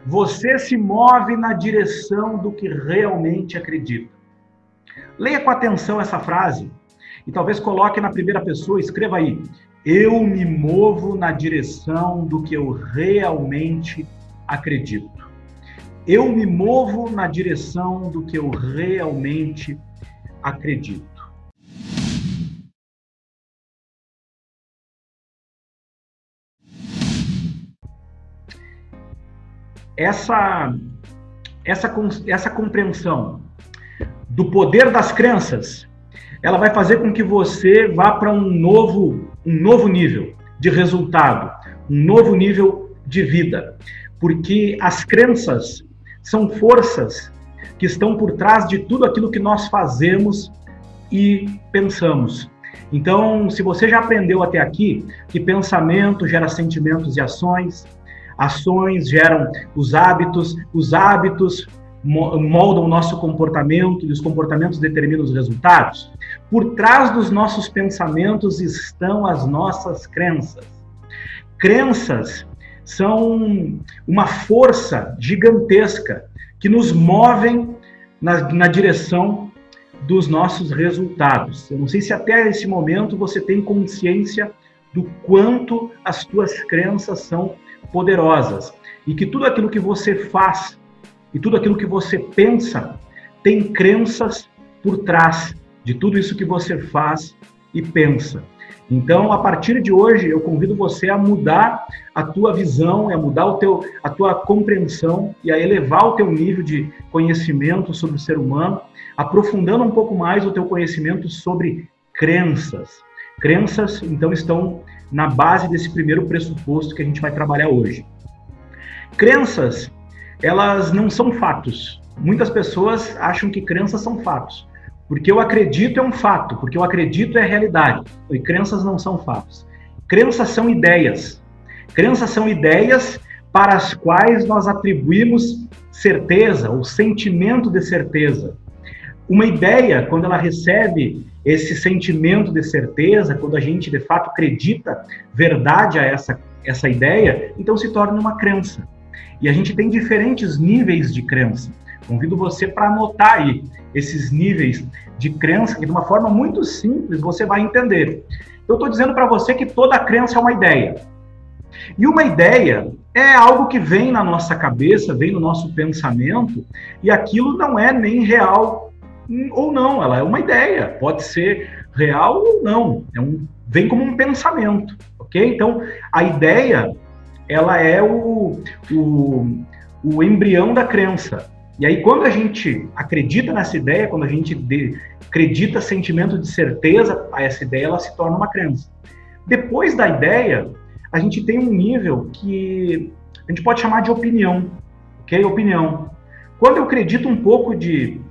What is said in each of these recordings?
Você se move na direção do que realmente acredita. Leia com atenção essa frase e talvez coloque na primeira pessoa, escreva aí: eu me movo na direção do que eu realmente acredito. Eu me movo na direção do que eu realmente acredito. Essa compreensão do poder das crenças, ela vai fazer com que você vá para um novo nível de resultado, um novo nível de vida. Porque as crenças são forças que estão por trás de tudo aquilo que nós fazemos e pensamos. Então, se você já aprendeu até aqui que pensamento gera sentimentos e ações, ações geram os hábitos moldam o nosso comportamento e os comportamentos determinam os resultados. Por trás dos nossos pensamentos estão as nossas crenças. Crenças são uma força gigantesca que nos movem na direção dos nossos resultados. Eu não sei se até esse momento você tem consciência do quanto as tuas crenças são poderosas e que tudo aquilo que você faz e tudo aquilo que você pensa tem crenças por trás de tudo isso que você faz e pensa. Então, a partir de hoje, eu convido você a mudar a tua visão, a mudar a tua compreensão e a elevar o teu nível de conhecimento sobre o ser humano, aprofundando um pouco mais o teu conhecimento sobre crenças. Crenças, então, estão na base desse primeiro pressuposto que a gente vai trabalhar hoje. Crenças, elas não são fatos. Muitas pessoas acham que crenças são fatos. Porque eu acredito é um fato, porque eu acredito é realidade. E crenças não são fatos. Crenças são ideias. Crenças são ideias para as quais nós atribuímos certeza ou sentimento de certeza. Uma ideia, quando ela recebe esse sentimento de certeza, quando a gente de fato acredita verdade a essa ideia, então se torna uma crença. E a gente tem diferentes níveis de crença. Convido você para anotar aí esses níveis de crença, que de uma forma muito simples você vai entender. Eu estou dizendo para você que toda crença é uma ideia. E uma ideia é algo que vem na nossa cabeça, vem no nosso pensamento, e aquilo não é nem real ou não, ela é uma ideia, pode ser real ou não, vem como um pensamento, ok? Então, a ideia, ela é o embrião da crença. E aí, quando a gente acredita nessa ideia, quando a gente acredita sentimento de certeza a essa ideia, ela se torna uma crença. Depois da ideia, a gente tem um nível que a gente pode chamar de opinião, ok? Opinião. Quando eu acredito um pouco de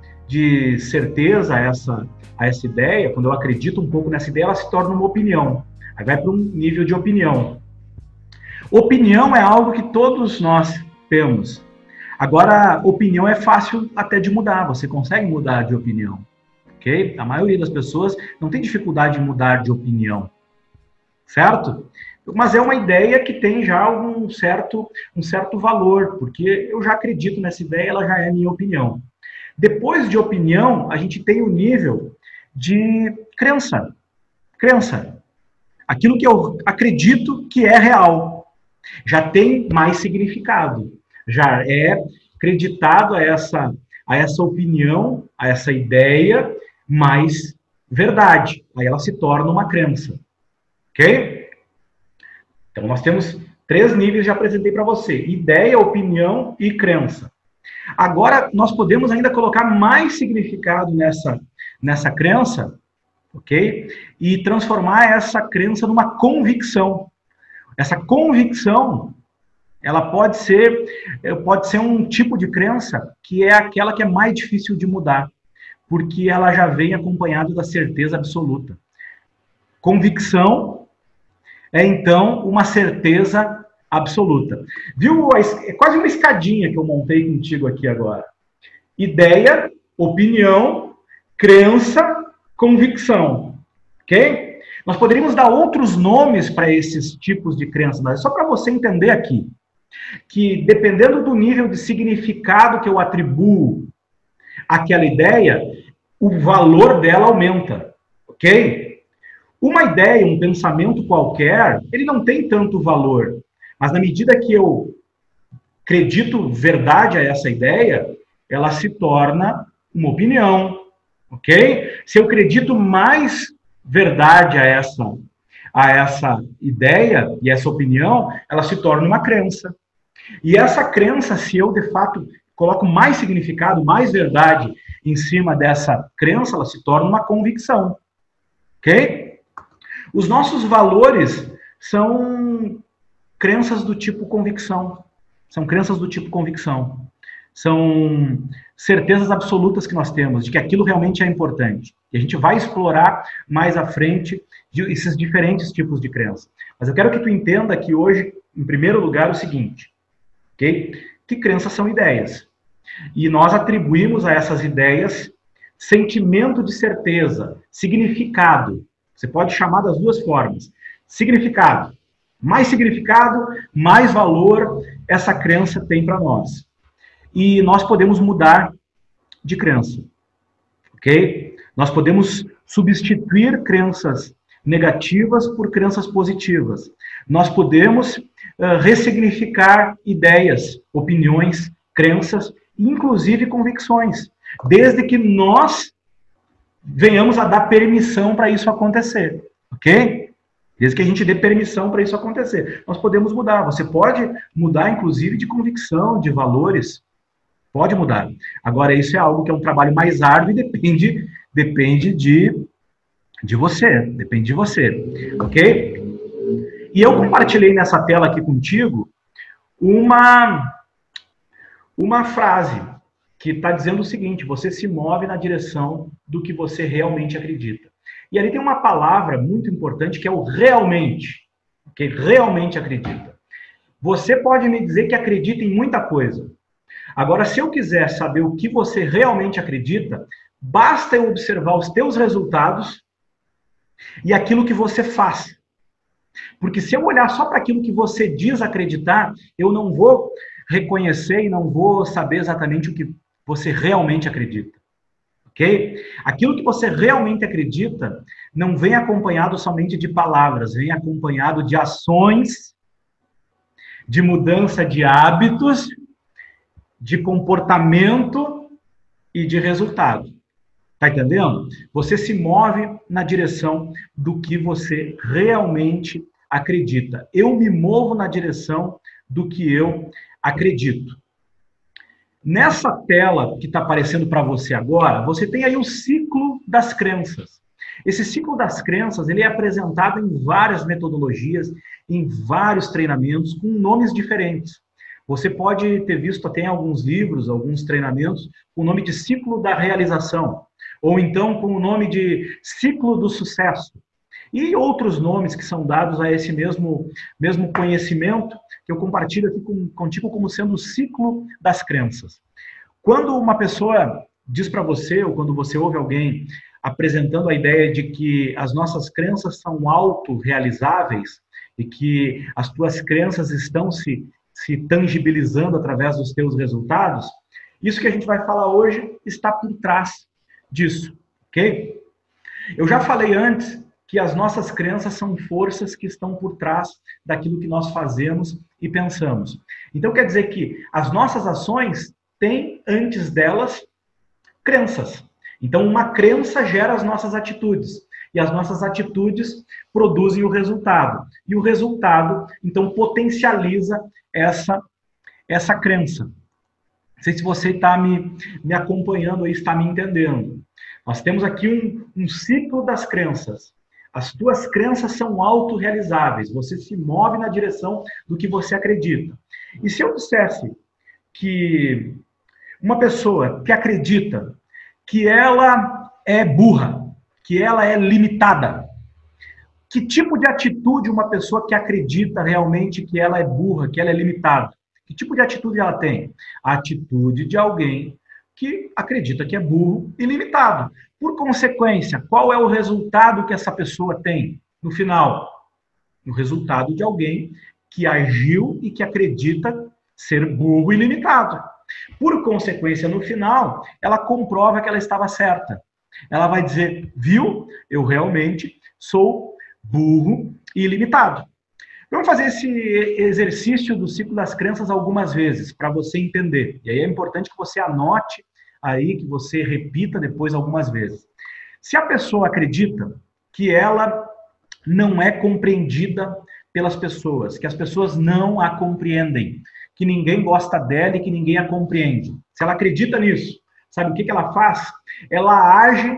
certeza a essa ideia, quando eu acredito um pouco nessa ideia, ela se torna uma opinião. Aí vai para um nível de opinião. Opinião é algo que todos nós temos. Agora, opinião é fácil até de mudar, você consegue mudar de opinião, ok? A maioria das pessoas não tem dificuldade em mudar de opinião, certo? Mas é uma ideia que tem já um certo valor, porque eu já acredito nessa ideia, ela já é minha opinião. Depois de opinião, a gente tem o nível de crença. Crença. Aquilo que eu acredito que é real. Já tem mais significado. Já é acreditado a essa opinião, a essa ideia, mais verdade. Aí ela se torna uma crença. Ok? Então, nós temos 3 níveis, já apresentei para você. Ideia, opinião e crença. Agora, nós podemos ainda colocar mais significado nessa crença, ok? E transformar essa crença numa convicção. Essa convicção, ela pode ser um tipo de crença que é aquela que é mais difícil de mudar, porque ela já vem acompanhada da certeza absoluta. Convicção é, então, uma certeza absoluta. Viu? É quase uma escadinha que eu montei contigo aqui agora. Ideia, opinião, crença, convicção. Ok? Nós poderíamos dar outros nomes para esses tipos de crenças, mas só para você entender aqui. que dependendo do nível de significado que eu atribuo àquela ideia, o valor dela aumenta, ok? Uma ideia, um pensamento qualquer, ele não tem tanto valor, mas na medida que eu acredito verdade a essa ideia, ela se torna uma opinião, ok? Se eu acredito mais verdade a essa ideia e essa opinião, ela se torna uma crença. E essa crença, se eu de fato coloco mais significado, mais verdade em cima dessa crença, ela se torna uma convicção, ok? Os nossos valores são crenças do tipo convicção. São crenças do tipo convicção. São certezas absolutas que nós temos de que aquilo realmente é importante. E a gente vai explorar mais à frente esses diferentes tipos de crença. Mas eu quero que tu entenda que hoje, em primeiro lugar, o seguinte, ok? Que crenças são ideias. E nós atribuímos a essas ideias sentimento de certeza, significado. Você pode chamar das duas formas. Significado. Mais significado, mais valor essa crença tem para nós. E nós podemos mudar de crença, ok? Nós podemos substituir crenças negativas por crenças positivas. Nós podemos ressignificar ideias, opiniões, crenças, inclusive convicções, desde que nós venhamos a dar permissão para isso acontecer, ok? Desde que a gente dê permissão para isso acontecer. Nós podemos mudar. Você pode mudar, inclusive, de convicção, de valores. Pode mudar. Agora, isso é algo que é um trabalho mais árduo e depende de você. Depende de você. Ok? E eu compartilhei nessa tela aqui contigo uma frase que está dizendo o seguinte: você se move na direção do que você realmente acredita. E ali tem uma palavra muito importante que é o realmente. Que realmente acredita. Você pode me dizer que acredita em muita coisa. Agora, se eu quiser saber o que você realmente acredita, basta eu observar os teus resultados e aquilo que você faz. Porque se eu olhar só para aquilo que você diz acreditar, eu não vou reconhecer e não vou saber exatamente o que você realmente acredita. Ok? Aquilo que você realmente acredita não vem acompanhado somente de palavras, vem acompanhado de ações, de mudança de hábitos, de comportamento e de resultado. Tá entendendo? Você se move na direção do que você realmente acredita. Eu me movo na direção do que eu acredito. Nessa tela que está aparecendo para você agora, você tem aí o ciclo das crenças. Esse ciclo das crenças, ele é apresentado em várias metodologias, em vários treinamentos, com nomes diferentes. Você pode ter visto até em alguns livros, alguns treinamentos, com o nome de ciclo da realização, ou então com o nome de ciclo do sucesso. E outros nomes que são dados a esse mesmo conhecimento, que eu compartilho aqui contigo como sendo o ciclo das crenças. Quando uma pessoa diz para você, ou quando você ouve alguém apresentando a ideia de que as nossas crenças são autorrealizáveis e que as tuas crenças estão se tangibilizando através dos teus resultados, isso que a gente vai falar hoje está por trás disso, ok? Eu já falei antes que as nossas crenças são forças que estão por trás daquilo que nós fazemos e pensamos. Então, quer dizer que as nossas ações têm, antes delas, crenças. Então, uma crença gera as nossas atitudes. E as nossas atitudes produzem o resultado. E o resultado, então, potencializa essa crença. Não sei se você está me acompanhando aí, está me entendendo. Nós temos aqui um ciclo das crenças. As tuas crenças são autorrealizáveis. Você se move na direção do que você acredita. E se eu dissesse que uma pessoa que acredita que ela é burra, que ela é limitada, que tipo de atitude uma pessoa que acredita realmente que ela é burra, que ela é limitada, que tipo de atitude ela tem? A atitude de alguém que acredita que é burro e limitado. Por consequência, qual é o resultado que essa pessoa tem no final? O resultado de alguém que agiu e que acredita ser burro e limitado. Por consequência, no final, ela comprova que ela estava certa. Ela vai dizer, viu, eu realmente sou burro e ilimitado. Vamos fazer esse exercício do ciclo das crenças algumas vezes, para você entender. E aí é importante que você anote aí, que você repita depois algumas vezes. Se a pessoa acredita que ela não é compreendida pelas pessoas, que as pessoas não a compreendem, que ninguém gosta dela e que ninguém a compreende. Se ela acredita nisso, sabe o que ela faz? Ela age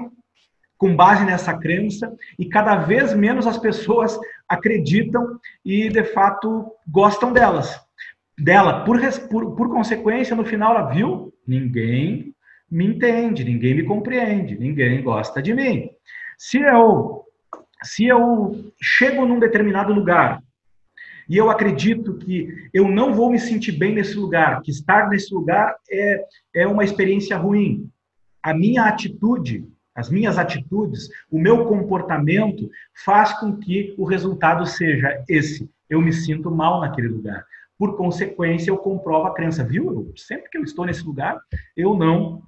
com base nessa crença e cada vez menos as pessoas acreditam e, de fato, gostam dela. Por consequência, no final, ela viu, ninguém me entende, ninguém me compreende, ninguém gosta de mim. Se eu chego num determinado lugar e eu acredito que eu não vou me sentir bem nesse lugar, que estar nesse lugar é uma experiência ruim, a minha atitude, as minhas atitudes, o meu comportamento faz com que o resultado seja esse. Eu me sinto mal naquele lugar. Por consequência, eu comprovo a crença. Viu? Sempre que eu estou nesse lugar, eu não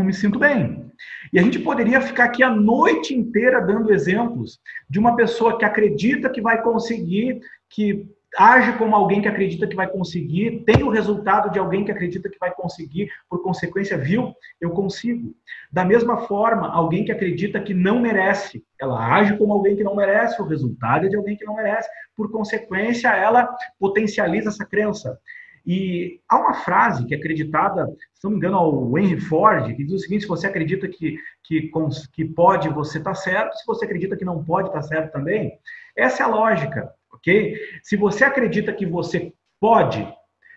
me sinto bem. E a gente poderia ficar aqui a noite inteira dando exemplos de uma pessoa que acredita que vai conseguir, que age como alguém que acredita que vai conseguir, tem o resultado de alguém que acredita que vai conseguir, por consequência, viu? Eu consigo. Da mesma forma, alguém que acredita que não merece, ela age como alguém que não merece, o resultado é de alguém que não merece, por consequência, ela potencializa essa crença. E há uma frase que é acreditada, se não me engano, ao Henry Ford, que diz o seguinte: se você acredita que pode, você está certo, se você acredita que não pode, está certo também. Essa é a lógica, ok? Se você acredita que você pode,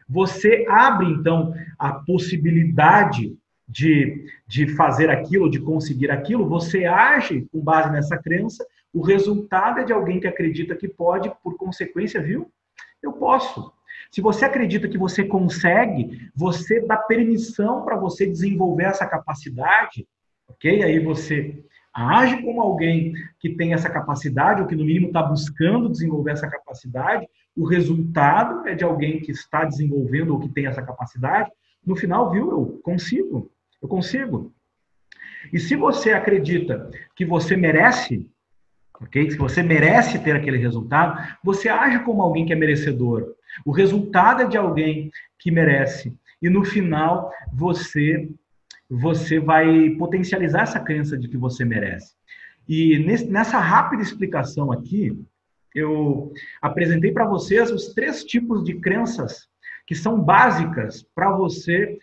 você abre, então, a possibilidade de fazer aquilo, de conseguir aquilo, você age com base nessa crença, o resultado é de alguém que acredita que pode, por consequência, viu? Eu posso. Se você acredita que você consegue, você dá permissão para você desenvolver essa capacidade, ok? Aí você age como alguém que tem essa capacidade, ou que no mínimo está buscando desenvolver essa capacidade, o resultado é de alguém que está desenvolvendo ou que tem essa capacidade, no final, viu, eu consigo. E se você acredita que você merece, ok? Se você merece ter aquele resultado, você age como alguém que é merecedor. O resultado é de alguém que merece. E no final, você vai potencializar essa crença de que você merece. E nessa rápida explicação aqui, eu apresentei para vocês os 3 tipos de crenças que são básicas para você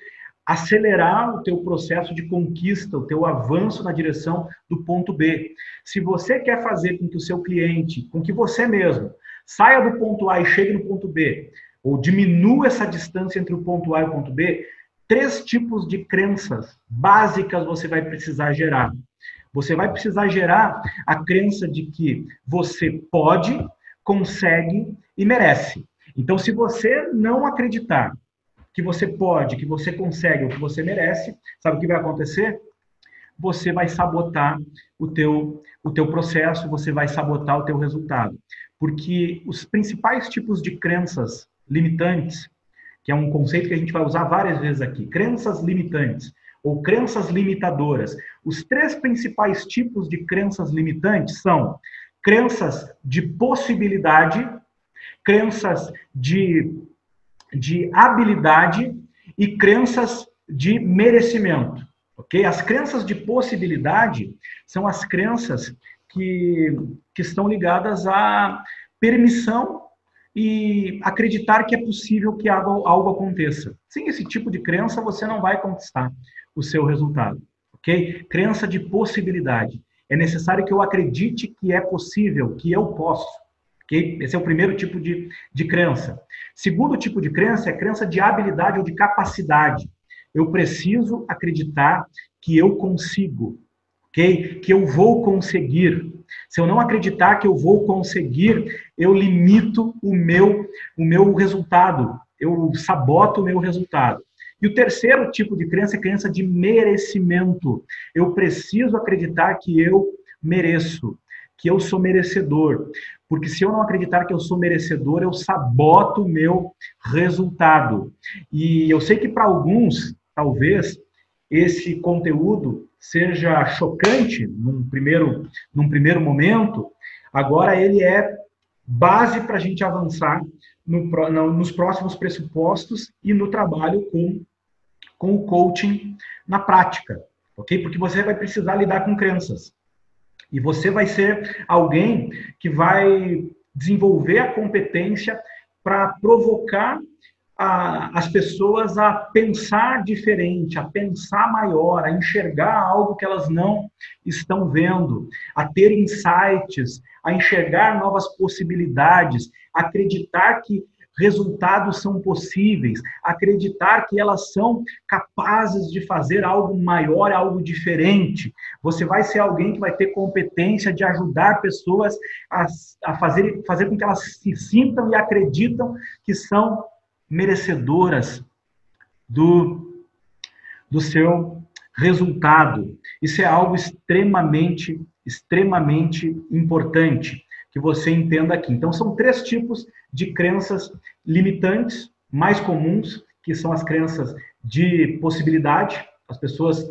acelerar o teu processo de conquista, o teu avanço na direção do ponto B. Se você quer fazer com que o seu cliente, com que você mesmo, saia do ponto A e chegue no ponto B, ou diminua essa distância entre o ponto A e o ponto B, 3 tipos de crenças básicas você vai precisar gerar. Você vai precisar gerar a crença de que você pode, consegue e merece. Então, se você não acreditar que você pode, que você consegue ou que você merece, sabe o que vai acontecer? Você vai sabotar o teu processo, você vai sabotar o teu resultado. Porque os principais tipos de crenças limitantes, que é um conceito que a gente vai usar várias vezes aqui, crenças limitantes ou crenças limitadoras. Os 3 principais tipos de crenças limitantes são crenças de possibilidade, crenças de habilidade e crenças de merecimento, ok? As crenças de possibilidade são as crenças que estão ligadas à permissão e acreditar que é possível que algo aconteça. Sem esse tipo de crença, você não vai conquistar o seu resultado, ok? Crença de possibilidade. É necessário que eu acredite que é possível, que eu posso. Okay? Esse é o primeiro tipo de crença. Segundo tipo de crença é crença de habilidade ou de capacidade. Eu preciso acreditar que eu consigo, okay? Que eu vou conseguir. Se eu não acreditar que eu vou conseguir, eu limito o meu resultado, eu saboto o meu resultado. E o terceiro tipo de crença é crença de merecimento. Eu preciso acreditar que eu mereço, que eu sou merecedor. Porque se eu não acreditar que eu sou merecedor, eu saboto o meu resultado. E eu sei que para alguns, talvez, esse conteúdo seja chocante num primeiro momento, agora ele é base para a gente avançar nos próximos pressupostos e no trabalho com o coaching na prática, ok? Porque você vai precisar lidar com crenças. E você vai ser alguém que vai desenvolver a competência para provocar as pessoas a pensar diferente, a pensar maior, a enxergar algo que elas não estão vendo, a ter insights, a enxergar novas possibilidades, acreditar que resultados são possíveis, acreditar que elas são capazes de fazer algo maior, algo diferente. Você vai ser alguém que vai ter competência de ajudar pessoas a fazer com que elas se sintam e acreditam que são merecedoras do seu resultado. Isso é algo extremamente importante que você entenda aqui. Então, são 3 tipos de crenças limitantes mais comuns, que são as crenças de possibilidade. As pessoas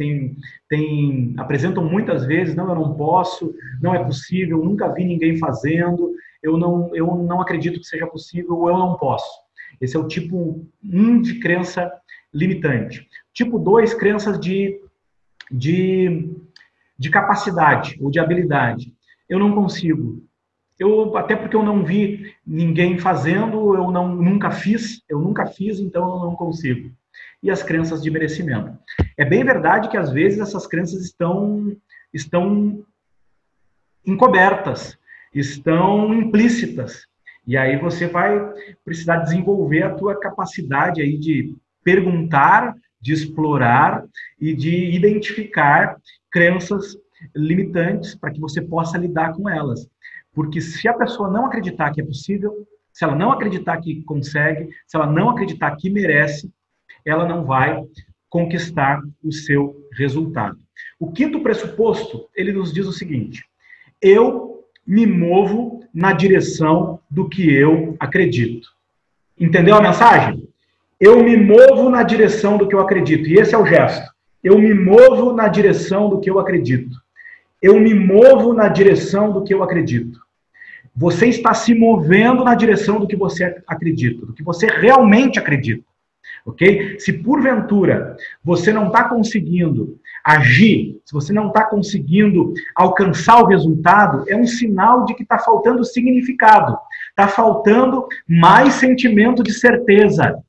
apresentam muitas vezes, não, eu não posso, não é possível, nunca vi ninguém fazendo, eu não acredito que seja possível, ou eu não posso. Esse é o tipo 1 de crença limitante. Tipo 2, crenças de capacidade ou de habilidade. Eu não consigo. Até porque eu não vi ninguém fazendo, eu nunca fiz, então eu não consigo. E as crenças de merecimento. É bem verdade que às vezes essas crenças estão encobertas, estão implícitas. E aí você vai precisar desenvolver a tua capacidade aí de perguntar, de explorar e de identificar crenças limitantes para que você possa lidar com elas. Porque se a pessoa não acreditar que é possível, se ela não acreditar que consegue, se ela não acreditar que merece, ela não vai conquistar o seu resultado. O 5º pressuposto, ele nos diz o seguinte: eu me movo na direção do que eu acredito. Entendeu a mensagem? Eu me movo na direção do que eu acredito. E esse é o gesto. Eu me movo na direção do que eu acredito. Eu me movo na direção do que eu acredito. Você está se movendo na direção do que você acredita, do que você realmente acredita. Ok? Se porventura você não está conseguindo agir, se você não está conseguindo alcançar o resultado, é um sinal de que está faltando significado, está faltando mais sentimento de certeza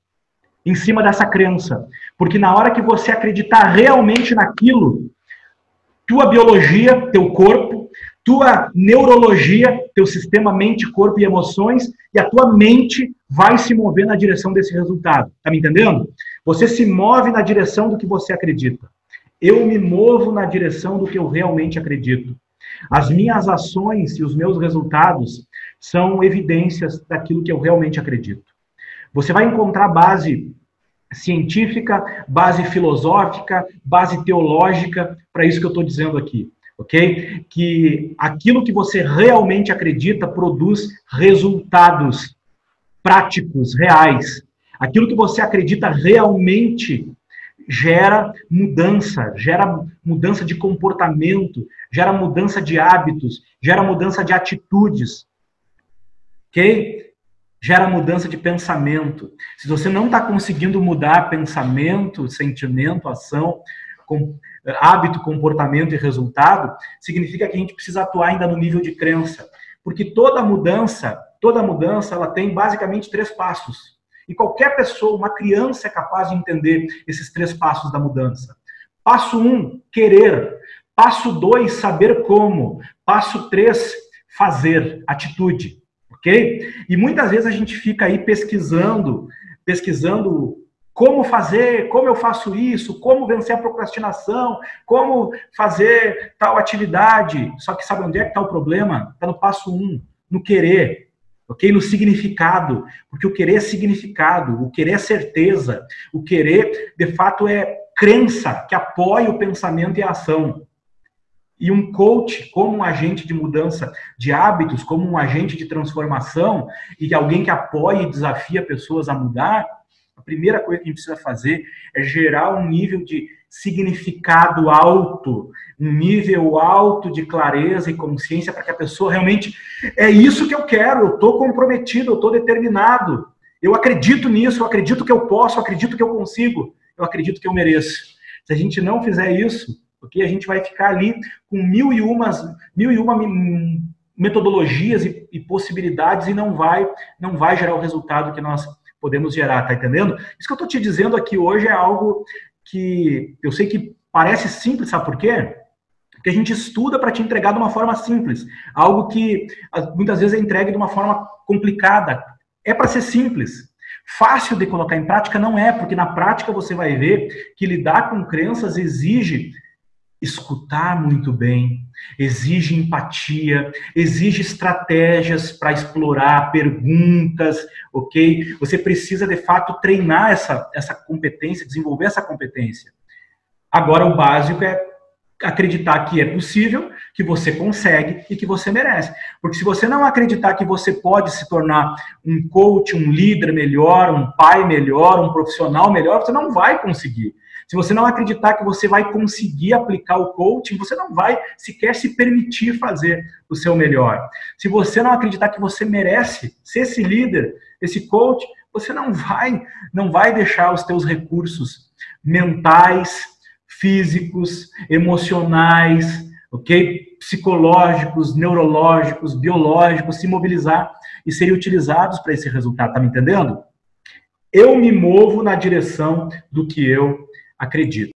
em cima dessa crença. Porque na hora que você acreditar realmente naquilo, tua biologia, teu corpo, tua neurologia, teu sistema mente, corpo e emoções, e a tua mente vai se mover na direção desse resultado. Tá me entendendo? Você se move na direção do que você acredita. Eu me movo na direção do que eu realmente acredito. As minhas ações e os meus resultados são evidências daquilo que eu realmente acredito. Você vai encontrar base científica, base filosófica, base teológica para isso que eu estou dizendo aqui. Ok? Que aquilo que você realmente acredita produz resultados práticos, reais. Aquilo que você acredita realmente gera mudança de comportamento, gera mudança de hábitos, gera mudança de atitudes. Ok? Gera mudança de pensamento. Se você não está conseguindo mudar pensamento, sentimento, ação, hábito, comportamento e resultado, significa que a gente precisa atuar ainda no nível de crença. Porque toda mudança, ela tem basicamente 3 passos. E qualquer pessoa, uma criança, é capaz de entender esses 3 passos da mudança. Passo 1, querer. Passo 2, saber como. Passo 3, fazer, atitude. Ok? E muitas vezes a gente fica aí pesquisando como fazer, como eu faço isso, como vencer a procrastinação, como fazer tal atividade. Só que sabe onde é que está o problema? Está no passo 1, no querer, ok? No significado, porque o querer é significado, o querer é certeza, o querer, de fato, é crença que apoia o pensamento e a ação. E um coach, como um agente de mudança de hábitos, como um agente de transformação, e alguém que apoia e desafia pessoas a mudar, a primeira coisa que a gente precisa fazer é gerar um nível de significado alto, um nível alto de clareza e consciência para que a pessoa realmente, é isso que eu quero, eu estou comprometido, eu estou determinado, eu acredito nisso, eu acredito que eu posso, eu acredito que eu consigo, eu acredito que eu mereço. Se a gente não fizer isso, porque a gente vai ficar ali com mil e uma metodologias e possibilidades e não vai gerar o resultado que nós podemos gerar, tá entendendo? Isso que eu estou te dizendo aqui hoje é algo que eu sei que parece simples, sabe por quê? Porque a gente estuda para te entregar de uma forma simples, algo que muitas vezes é entregue de uma forma complicada. É para ser simples. Fácil de colocar em prática não é, porque na prática você vai ver que lidar com crenças exige escutar muito bem, exige empatia, exige estratégias para explorar, perguntas, ok? Você precisa, de fato, treinar essa competência, desenvolver essa competência. Agora, o básico é acreditar que é possível, que você consegue e que você merece. Porque se você não acreditar que você pode se tornar um coach, um líder melhor, um pai melhor, um profissional melhor, você não vai conseguir. Se você não acreditar que você vai conseguir aplicar o coaching, você não vai sequer se permitir fazer o seu melhor. Se você não acreditar que você merece ser esse líder, esse coach, você não vai deixar os teus recursos mentais, físicos, emocionais, ok? Psicológicos, neurológicos, biológicos, se mobilizar e serem utilizados para esse resultado, tá me entendendo? Eu me movo na direção do que eu acredito.